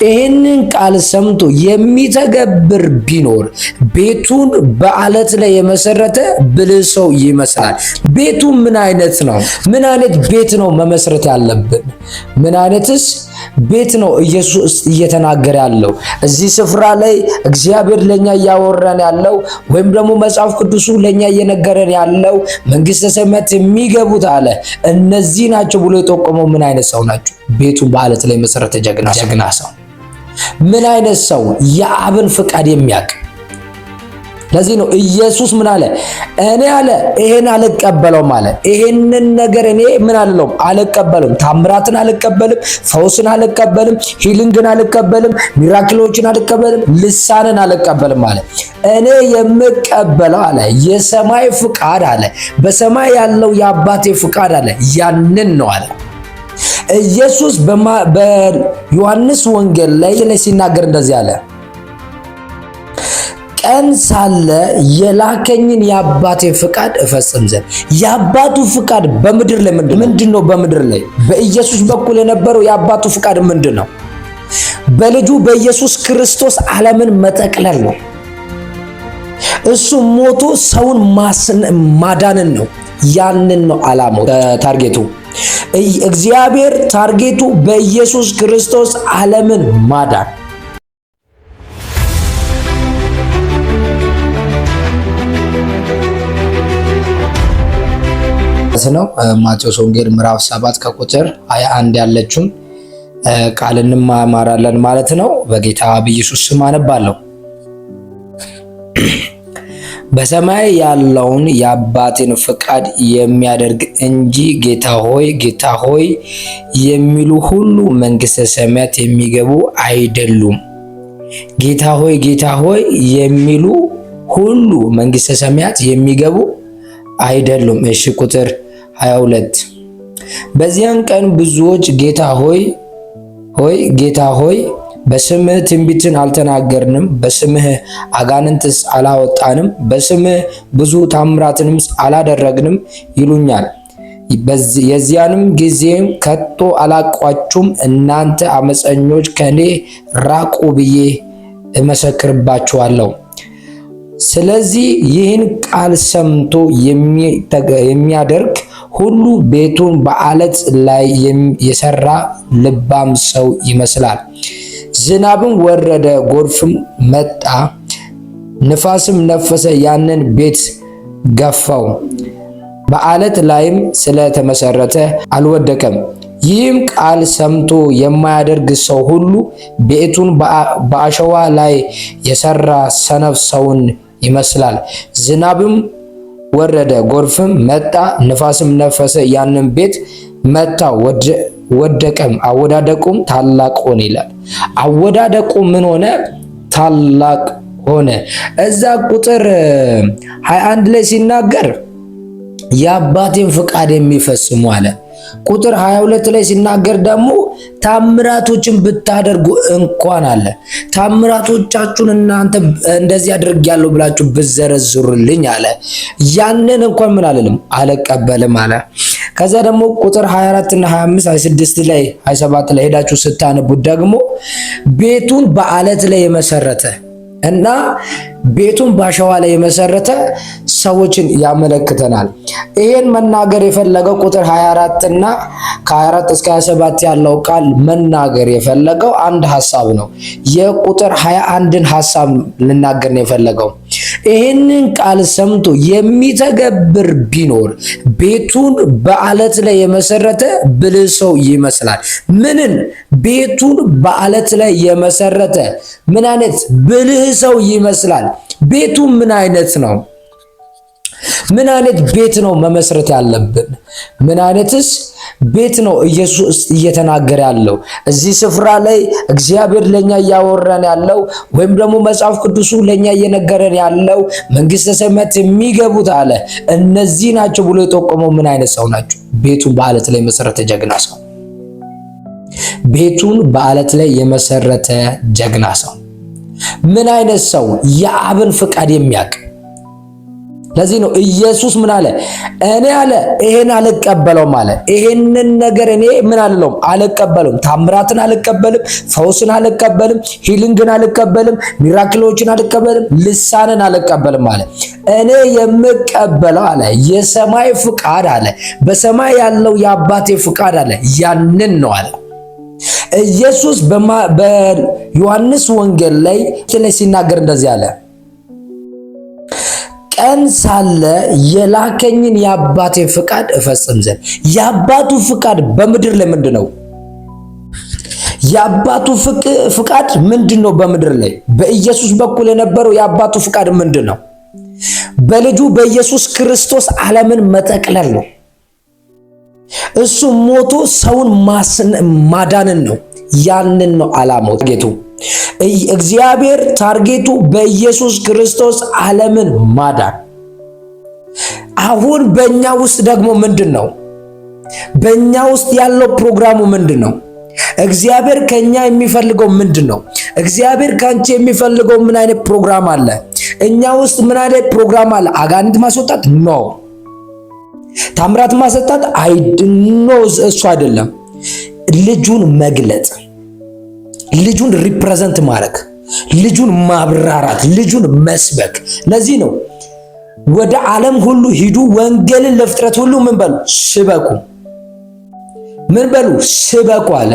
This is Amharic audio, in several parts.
ይህንን ቃል ሰምቶ የሚተገብር ቢኖር ቤቱን በአለት ላይ የመሰረተ ብልህ ሰው ይመስላል። ቤቱ ምን አይነት ነው? ምን አይነት ቤት ነው መመስረት ያለብን? ምን አይነትስ ቤት ነው ኢየሱስ እየተናገረ ያለው? እዚህ ስፍራ ላይ እግዚአብሔር ለኛ እያወራን ያለው ወይም ደግሞ መጽሐፍ ቅዱሱ ለኛ እየነገረን ያለው መንግስተ ሰማያት የሚገቡት አለ እነዚህ ናቸው ብሎ የጠቆመው ምን አይነት ሰው ናቸው? ቤቱን በአለት ላይ መሰረተ ጀግና ሰው። ምን አይነት ሰው? የአብን ፍቃድ የሚያውቅ። ለዚህ ነው ኢየሱስ ምን አለ? እኔ አለ ይሄን አልቀበለውም አለ። ይሄንን ነገር እኔ ምን አልለውም አልቀበልም። ታምራትን አልቀበልም፣ ፈውስን አልቀበልም፣ ሂሊንግን አልቀበልም፣ ሚራክሎችን አልቀበልም፣ ልሳንን አልቀበልም አለ። እኔ የምቀበለው አለ የሰማይ ፍቃድ አለ፣ በሰማይ ያለው የአባቴ ፍቃድ አለ። ያንን ነው አለ ኢየሱስ በዮሐንስ ወንጌል ላይ ሲናገር እንደዚህ አለ፣ ቀን ሳለ የላከኝን የአባቴ ፍቃድ እፈጽም ዘንድ። የአባቱ ፍቃድ በምድር ላይ ምንድን ነው? በምድር ላይ በኢየሱስ በኩል የነበረው የአባቱ ፍቃድ ምንድን ነው? በልጁ በኢየሱስ ክርስቶስ ዓለምን መጠቅለል ነው። እሱ ሞቶ ሰውን ማዳንን ነው። ያንን ነው ዓላማው፣ ታርጌቱ። እግዚአብሔር ታርጌቱ በኢየሱስ ክርስቶስ ዓለምን ማዳን ነው። ማቴዎስ ወንጌል ምዕራፍ 7 ከቁጥር 21 ያለችውን ቃል እንማማራለን ማለት ነው። በጌታ በኢየሱስ ስም አነባለሁ። በሰማይ ያለውን የአባቴን ፍቃድ የሚያደርግ እንጂ ጌታ ሆይ ጌታ ሆይ የሚሉ ሁሉ መንግሥተ ሰማያት የሚገቡ አይደሉም። ጌታ ሆይ ጌታ ሆይ የሚሉ ሁሉ መንግሥተ ሰማያት የሚገቡ አይደሉም። እሺ ቁጥር 22 በዚያን ቀን ብዙዎች ጌታ ሆይ ሆይ ጌታ ሆይ በስምህ ትንቢትን አልተናገርንም፣ በስምህ አጋንንትስ አላወጣንም፣ በስምህ ብዙ ታምራትንም አላደረግንም ይሉኛል። የዚያንም ጊዜም ከቶ አላቋችሁም እናንተ አመፀኞች ከኔ ራቁ ብዬ እመሰክርባችኋለሁ። ስለዚህ ይህን ቃል ሰምቶ የሚያደርግ ሁሉ ቤቱን በአለት ላይ የሰራ ልባም ሰው ይመስላል። ዝናብም ወረደ፣ ጎርፍም መጣ፣ ንፋስም ነፈሰ፣ ያንን ቤት ገፋው፣ በአለት ላይም ስለተመሰረተ አልወደቀም። ይህም ቃል ሰምቶ የማያደርግ ሰው ሁሉ ቤቱን በአሸዋ ላይ የሰራ ሰነፍ ሰውን ይመስላል። ዝናብም ወረደ፣ ጎርፍም መጣ፣ ንፋስም ነፈሰ፣ ያንን ቤት መታ፣ ወደቀም፣ አወዳደቁም ታላቅ ሆነ ይላል። አወዳደቁ ምን ሆነ? ታላቅ ሆነ። እዛ ቁጥር 21 ላይ ሲናገር የአባቴን ፍቃድ የሚፈጽሙ አለ። ቁጥር 22 ላይ ሲናገር ደግሞ ታምራቶችን ብታደርጉ እንኳን አለ ታምራቶቻችሁን እናንተ እንደዚህ አድርጌያለሁ ብላችሁ ብዘረዝሩልኝ አለ ያንን እንኳን ምን አለልም አልቀበልም አለ። ከዛ ደግሞ ቁጥር 24 እና 25 26 ላይ 27 ላይ ሄዳችሁ ስታነቡት ደግሞ ቤቱን በአለት ላይ የመሰረተ እና ቤቱን ባሸዋ ላይ የመሰረተ ሰዎችን ያመለክተናል። ይሄን መናገር የፈለገው ቁጥር 24 እና ከ24 እስከ 27 ያለው ቃል መናገር የፈለገው አንድ ሐሳብ ነው። የቁጥር 21ን ሐሳብ ልናገር ነው የፈለገው። ይሄንን ቃል ሰምቶ የሚተገብር ቢኖር ቤቱን በአለት ላይ የመሰረተ ብልህ ሰው ይመስላል። ምንን? ቤቱን በአለት ላይ የመሰረተ ምን አይነት ብልህ ሰው ይመስላል? ቤቱ ምን አይነት ነው? ምን አይነት ቤት ነው መመስረት ያለብን? ምን አይነትስ ቤት ነው ኢየሱስ እየተናገረ ያለው? እዚህ ስፍራ ላይ እግዚአብሔር ለኛ እያወራን ያለው ወይም ደግሞ መጽሐፍ ቅዱሱ ለኛ እየነገረን ያለው መንግስተ ሰማያት የሚገቡት አለ እነዚህ ናቸው ብሎ የጠቆመው ምን አይነት ሰው ናቸው? ቤቱን በአለት ላይ የመሰረተ ጀግና ሰው። ቤቱን በአለት ላይ የመሰረተ ጀግና ሰው ምን አይነት ሰው? የአብን ፍቃድ የሚያውቅ ለዚህ ነው ኢየሱስ ምን አለ? እኔ አለ ይሄን አልቀበለውም አለ። ይሄንን ነገር እኔ ምን አልለውም አልቀበለውም። ታምራትን አልቀበልም፣ ፈውስን አልቀበልም፣ ሂሊንግን አልቀበልም፣ ሚራክሎችን አልቀበልም፣ ልሳንን አልቀበልም አለ። እኔ የምቀበለው አለ የሰማይ ፍቃድ አለ፣ በሰማይ ያለው የአባቴ ፍቃድ አለ፣ ያንን ነው አለ። ኢየሱስ በዮሐንስ ወንጌል ላይ ሲናገር እንደዚህ አለ፣ ቀን ሳለ የላከኝን የአባቴ ፍቃድ እፈጽም ዘንድ። የአባቱ ፍቃድ በምድር ላይ ምንድነው? የአባቱ ፍቃድ ምንድነው? በምድር ላይ በኢየሱስ በኩል የነበረው የአባቱ ፍቃድ ምንድነው? በልጁ በኢየሱስ ክርስቶስ ዓለምን መጠቅለል ነው። እሱ ሞቶ ሰውን ማዳንን ነው። ያንን ነው ዓላማው፣ ታርጌቱ። እግዚአብሔር ታርጌቱ በኢየሱስ ክርስቶስ ዓለምን ማዳን። አሁን በእኛ ውስጥ ደግሞ ምንድነው? በእኛ ውስጥ ያለው ፕሮግራሙ ምንድነው? እግዚአብሔር ከኛ የሚፈልገው ምንድነው? እግዚአብሔር ካንቺ የሚፈልገው ምን አይነት ፕሮግራም አለ? እኛ ውስጥ ምን አይነት ፕሮግራም አለ? አጋንንት ማስወጣት ነው። ታምራት ማሰጣት አይድኖ፣ እሱ አይደለም። ልጁን መግለጥ፣ ልጁን ሪፕሬዘንት ማድረግ፣ ልጁን ማብራራት፣ ልጁን መስበክ። ለዚህ ነው ወደ ዓለም ሁሉ ሂዱ፣ ወንጌልን ለፍጥረት ሁሉ ምን በሉ? ስበኩ። ምን በሉ? ስበኩ አለ።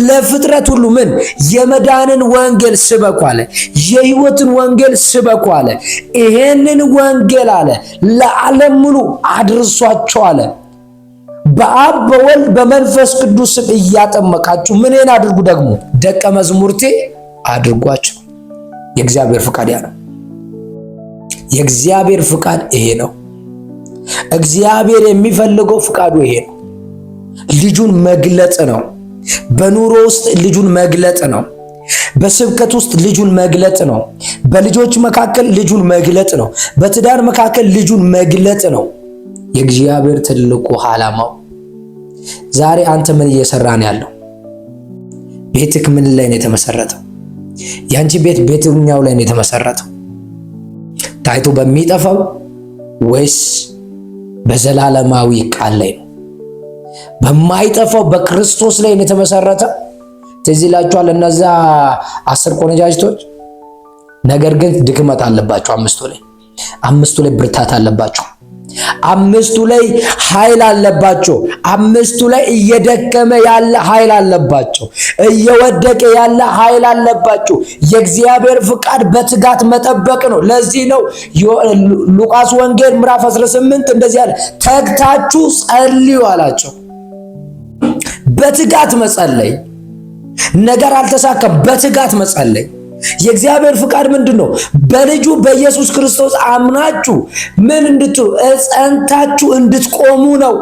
ለፍጥረት ሁሉ ምን? የመዳንን ወንጌል ስበኩ አለ። የሕይወትን ወንጌል ስበኩ አለ። ይሄንን ወንጌል አለ ለዓለም ሙሉ አድርሷቸው አለ። በአብ በወልድ በመንፈስ ቅዱስ ስም እያጠመቃችሁ ምንን አድርጉ? ደግሞ ደቀ መዝሙርቴ አድርጓቸው። የእግዚአብሔር ፍቃድ ያ ነው። የእግዚአብሔር ፍቃድ ይሄ ነው። እግዚአብሔር የሚፈልገው ፍቃዱ ይሄ ነው። ልጁን መግለጥ ነው። በኑሮ ውስጥ ልጁን መግለጥ ነው። በስብከት ውስጥ ልጁን መግለጥ ነው። በልጆች መካከል ልጁን መግለጥ ነው። በትዳር መካከል ልጁን መግለጥ ነው። የእግዚአብሔር ትልቁ ዓላማው። ዛሬ አንተ ምን እየሰራን ያለው? ቤትክ ምን ላይ ነው የተመሰረተው? ያንቺ ቤት በየትኛው ላይ ነው የተመሰረተው? ታይቶ በሚጠፋው ወይስ በዘላለማዊ ቃል ላይ ነው? በማይጠፋው በክርስቶስ ላይ ነው የተመሰረተ። ትዝ ይላችኋል እነዛ 10 ቆነጃጅቶች። ነገር ግን ድክመት አለባቸው። አምስቱ ላይ ብርታት አለባቸው። አምስቱ ላይ ኃይል አለባቸው። አምስቱ ላይ እየደከመ ያለ ኃይል አለባቸው። እየወደቀ ያለ ኃይል አለባቸው። የእግዚአብሔር ፍቃድ በትጋት መጠበቅ ነው። ለዚህ ነው ሉቃስ ወንጌል ምዕራፍ 18 እንደዚህ አለ፣ ተግታችሁ ጸልዩ አላቸው። በትጋት መጸለይ። ነገር አልተሳካም፣ በትጋት መጸለይ። የእግዚአብሔር ፍቃድ ምንድነው? በልጁ በኢየሱስ ክርስቶስ አምናችሁ ምን እንድትሉ? ጸንታችሁ እንድትቆሙ ነው።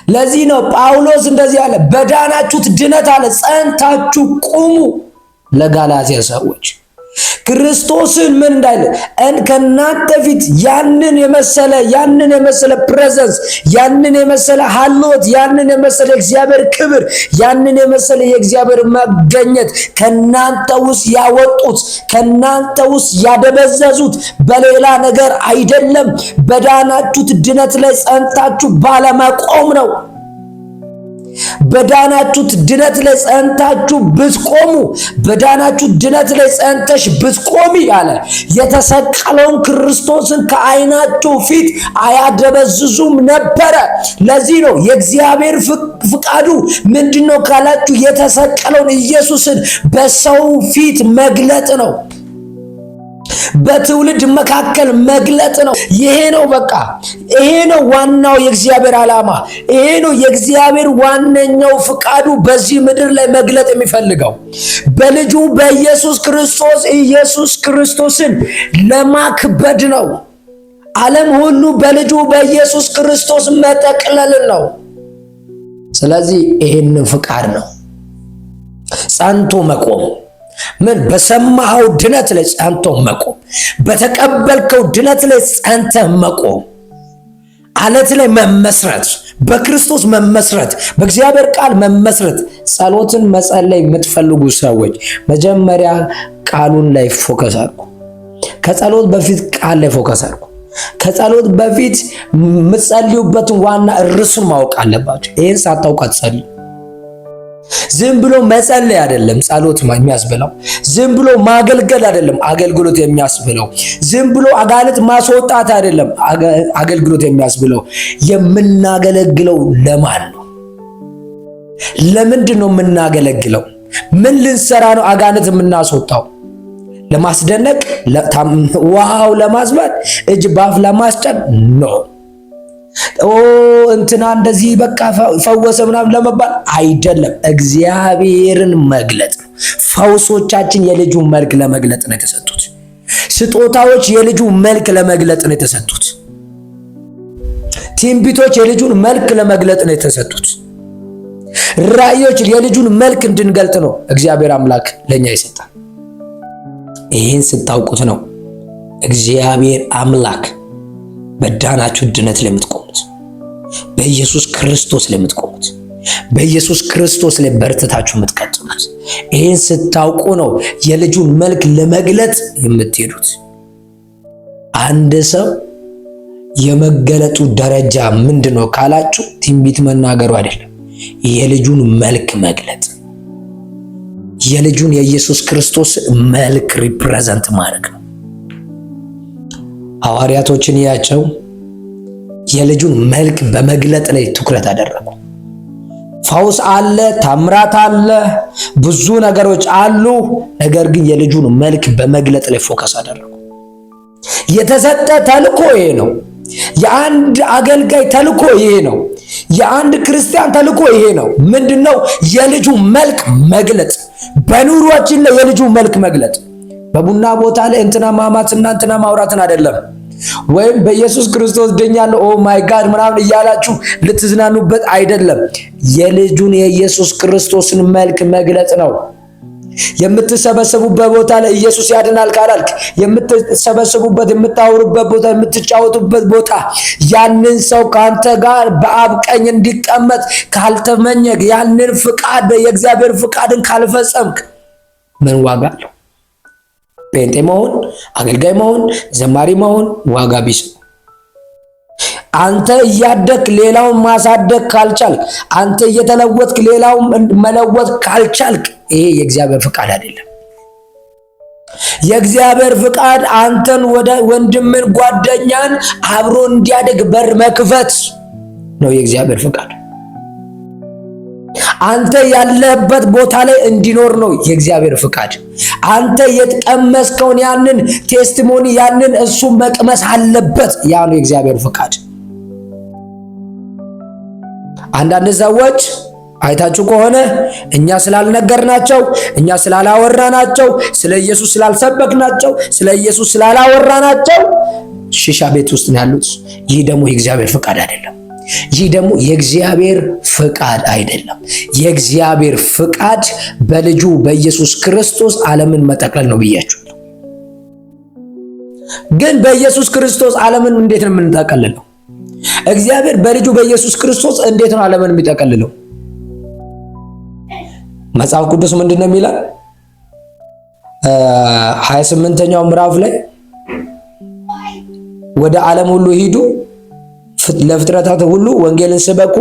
ለዚህ ነው ጳውሎስ እንደዚህ አለ፣ በዳናችሁት ድነት አለ ጸንታችሁ ቁሙ። ለጋላትያ ሰዎች ክርስቶስን ምን እንዳለ ከእናንተ ፊት ያንን የመሰለ ፕሬዘንስ፣ ያንን የመሰለ ሀልዎት፣ ያንን የመሰለ እግዚአብሔር ክብር፣ ያንን የመሰለ የእግዚአብሔር መገኘት ከናንተ ውስጥ ያወጡት፣ ከናንተ ውስጥ ያደበዘዙት በሌላ ነገር አይደለም፣ በዳናችሁት ድነት ላይ ጸንታችሁ ባለመቆም ነው። በዳናችሁት ድነት ላይ ጸንታችሁ ብትቆሙ፣ በዳናችሁት ድነት ላይ ጸንተሽ ብትቆሚ አለ የተሰቀለውን ክርስቶስን ከዓይናችሁ ፊት አያደበዝዙም ነበረ። ለዚህ ነው የእግዚአብሔር ፍቃዱ ምንድነው ካላችሁ የተሰቀለውን ኢየሱስን በሰው ፊት መግለጥ ነው። በትውልድ መካከል መግለጥ ነው። ይሄ ነው በቃ፣ ይሄ ነው ዋናው የእግዚአብሔር ዓላማ። ይሄ ነው የእግዚአብሔር ዋነኛው ፍቃዱ በዚህ ምድር ላይ መግለጥ የሚፈልገው። በልጁ በኢየሱስ ክርስቶስን ለማክበድ ነው። ዓለም ሁሉ በልጁ በኢየሱስ ክርስቶስ መጠቅለልን ነው። ስለዚህ ይሄንን ፍቃድ ነው ጸንቶ መቆም። ምን? በሰማኸው ድነት ላይ ጸንቶ መቆም፣ በተቀበልከው ድነት ላይ ጸንተ መቆም፣ አለት ላይ መመስረት፣ በክርስቶስ መመስረት፣ በእግዚአብሔር ቃል መመስረት። ጸሎትን መጸለይ የምትፈልጉ ሰዎች መጀመሪያ ቃሉን ላይ ፎከስ አድርጉ። ከጸሎት በፊት ቃል ላይ ፎከስ አድርጉ። ከጸሎት በፊት የምትጸልዩበትን ዋና ርዕሱን ማወቅ አለባችሁ። ይህን ሳታውቁ አትጸልዩ። ዝም ብሎ መጸለይ አይደለም ጸሎት የሚያስብለው። ዝም ብሎ ማገልገል አይደለም አገልግሎት የሚያስብለው። ዝም ብሎ አጋንንት ማስወጣት አይደለም አገልግሎት የሚያስብለው። የምናገለግለው ለማን ነው? ለምንድን ነው የምናገለግለው? ምን ልንሰራ ነው አጋንንት የምናስወጣው? ለማስደነቅ፣ ዋው ለማስባል፣ እጅ ባፍ ለማስጨን ነው። እንትና እንደዚህ በቃ ፈወሰ ምናምን ለመባል አይደለም። እግዚአብሔርን መግለጥ ነው። ፈውሶቻችን የልጁን መልክ ለመግለጥ ነው የተሰጡት። ስጦታዎች የልጁን መልክ ለመግለጥ ነው የተሰጡት። ትንቢቶች የልጁን መልክ ለመግለጥ ነው የተሰጡት። ራእዮች የልጁን መልክ እንድንገልጥ ነው እግዚአብሔር አምላክ ለኛ ይሰጣል። ይህን ስታውቁት ነው እግዚአብሔር አምላክ በዳናችሁ ድነት ለምትቆሙት፣ በኢየሱስ ክርስቶስ ለምትቆሙት፣ በኢየሱስ ክርስቶስ ላይ በርትታችሁ የምትቀጥሉት። ይህን ስታውቁ ነው የልጁን መልክ ለመግለጥ የምትሄዱት። አንድ ሰው የመገለጡ ደረጃ ምንድነው ካላችሁ ትንቢት መናገሩ አይደለም፣ የልጁን መልክ መግለጥ፣ የልጁን የኢየሱስ ክርስቶስ መልክ ሪፕሬዘንት ማድረግ ነው። ሐዋርያቶችን ያቸው የልጁን መልክ በመግለጥ ላይ ትኩረት አደረጉ። ፈውስ አለ፣ ታምራት አለ፣ ብዙ ነገሮች አሉ። ነገር ግን የልጁን መልክ በመግለጥ ላይ ፎከስ አደረጉ። የተሰጠ ተልኮ ይሄ ነው። የአንድ አገልጋይ ተልኮ ይሄ ነው። የአንድ ክርስቲያን ተልኮ ይሄ ነው። ምንድነው? የልጁ መልክ መግለጥ። በኑሯችን ላይ የልጁ መልክ መግለጥ። በቡና ቦታ ላይ እንትና ማማትና እንትና ማውራትን አይደለም። ወይም በኢየሱስ ክርስቶስ ድኛለሁ ኦ ማይ ጋድ ምናምን እያላችሁ ልትዝናኑበት አይደለም። የልጁን የኢየሱስ ክርስቶስን መልክ መግለጥ ነው። የምትሰበሰቡበት ቦታ ላይ ኢየሱስ ያድናል ካላልክ፣ የምትሰበሰቡበት፣ የምታወሩበት ቦታ፣ የምትጫወቱበት ቦታ ያንን ሰው ካንተ ጋር በአብ ቀኝ እንዲቀመጥ ካልተመኘህ፣ ያንን ፍቃድ የእግዚአብሔር ፍቃድን ካልፈጸምክ ምን ዋጋ አለው? ጴንጤ መሆን፣ አገልጋይ መሆን፣ ዘማሪ መሆን ዋጋ ቢስ። አንተ እያደግክ ሌላውን ማሳደግ ካልቻልክ፣ አንተ እየተለወጥክ ሌላውን መለወጥ ካልቻልክ ይሄ የእግዚአብሔር ፍቃድ አይደለም። የእግዚአብሔር ፍቃድ አንተን ወደ ወንድምን ጓደኛን አብሮ እንዲያደግ በር መክፈት ነው የእግዚአብሔር ፍቃድ። አንተ ያለህበት ቦታ ላይ እንዲኖር ነው የእግዚአብሔር ፍቃድ። አንተ የተቀመስከውን ያንን ቴስቲሞኒ ያንን እሱ መቅመስ አለበት። ያ ነው የእግዚአብሔር ፍቃድ። አንዳንድ ሰዎች አይታችሁ ከሆነ እኛ ስላልነገርናቸው፣ እኛ ስላላወራናቸው፣ ስለ ኢየሱስ ስላልሰበክናቸው፣ ስለ ኢየሱስ ስላላወራናቸው ሺሻ ቤት ውስጥ ነው ያሉት። ይህ ደግሞ የእግዚአብሔር ፍቃድ አይደለም። ይህ ደግሞ የእግዚአብሔር ፍቃድ አይደለም። የእግዚአብሔር ፍቃድ በልጁ በኢየሱስ ክርስቶስ ዓለምን መጠቅለል ነው ብያችኋለሁ። ግን በኢየሱስ ክርስቶስ ዓለምን እንዴት ነው የምንጠቀልለው? እግዚአብሔር በልጁ በኢየሱስ ክርስቶስ እንዴት ነው ዓለምን የሚጠቀልለው? መጽሐፍ ቅዱስ ምንድን ነው የሚለው? 28ኛው ምዕራፍ ላይ ወደ ዓለም ሁሉ ሂዱ፣ ለፍጥረታት ሁሉ ወንጌልን ስበኩ፣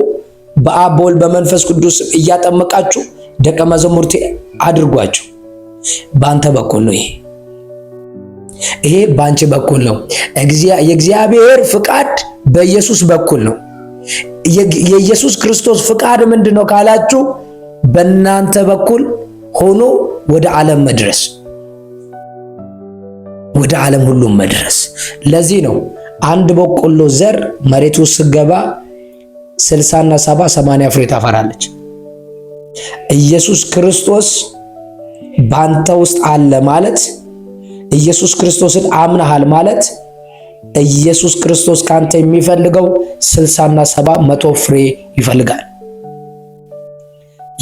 በአብ በወልድ በመንፈስ ቅዱስ እያጠመቃችሁ ደቀ መዛሙርቴ አድርጓቸው። በአንተ በኩል ነው ይሄ በአንቺ በኩል ነው። የእግዚአብሔር ፍቃድ በኢየሱስ በኩል ነው። የኢየሱስ ክርስቶስ ፍቃድ ምንድነው ካላችሁ በእናንተ በኩል ሆኖ ወደ ዓለም መድረስ፣ ወደ ዓለም ሁሉ መድረስ። ለዚህ ነው አንድ በቆሎ ዘር መሬት ውስጥ ስገባ 60 እና 70 80 ፍሬ ታፈራለች። ኢየሱስ ክርስቶስ ባንተ ውስጥ አለ ማለት፣ ኢየሱስ ክርስቶስን አምነሃል ማለት፣ ኢየሱስ ክርስቶስ ካንተ የሚፈልገው 60 እና 70 100 ፍሬ ይፈልጋል።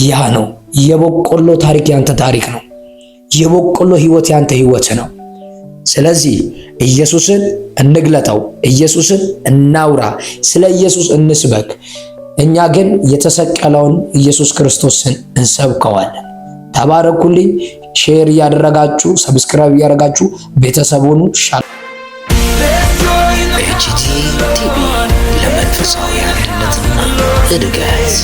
ያ ነው የበቆሎ ታሪክ፣ ያንተ ታሪክ ነው። የበቆሎ ህይወት ያንተ ህይወት ነው። ስለዚህ ኢየሱስን እንግለጠው፣ ኢየሱስን እናውራ፣ ስለ ኢየሱስ እንስበክ። እኛ ግን የተሰቀለውን ኢየሱስ ክርስቶስን እንሰብከዋለን። ተባረኩልኝ። ሼር እያደረጋችሁ ሰብስክራይብ እያደረጋችሁ ቤተሰቡን ሻል ኤችቲ ቲቪ ለመንፈሳዊ አንድነትና እድገት